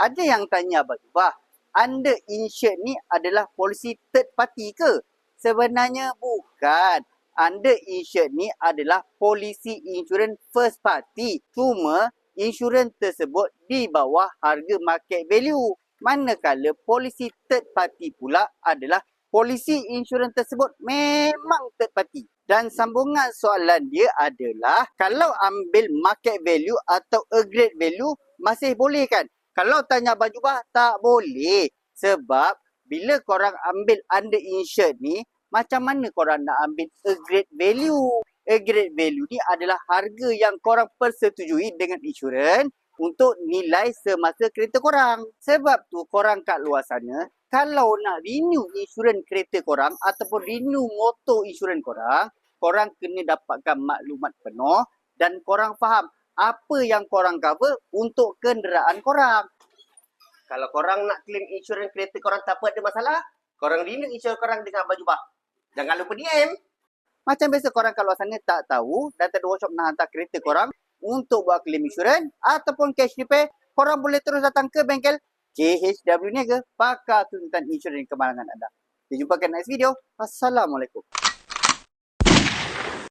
Ada yang tanya Abang Jubah, anda insured ni adalah polisi third party ke? Sebenarnya bukan. Anda insured ni adalah polisi insurans first party. Cuma insurans tersebut di bawah harga market value. Manakala polisi third party pula adalah polisi insurans tersebut memang third party. Dan sambungan soalan dia adalah, kalau ambil market value atau agreed value masih boleh kan? Kalau tanya Abang Jubah, tak boleh. Sebab bila korang ambil underinsured ni, macam mana korang nak ambil agreed value? Agreed value ni adalah harga yang korang persetujui dengan insurans untuk nilai semasa kereta korang. Sebab tu korang kat luar sana, kalau nak renew insurans kereta korang ataupun renew motor insurans korang, korang kena dapatkan maklumat penuh dan korang faham apa yang korang cover untuk kenderaan korang. Kalau korang nak claim insurans kereta korang tak ada masalah, korang renew insurans korang dengan Abang Jubah. Jangan lupa DM. Macam biasa korang kat luar sana tak tahu dan tak ada workshop nak hantar kereta korang untuk buat claim insurans ataupun cash repair, korang boleh terus datang ke bengkel JHW Niaga, pakar tuntutan insurans kemalangan anda. Kita jumpa kat next video. Assalamualaikum.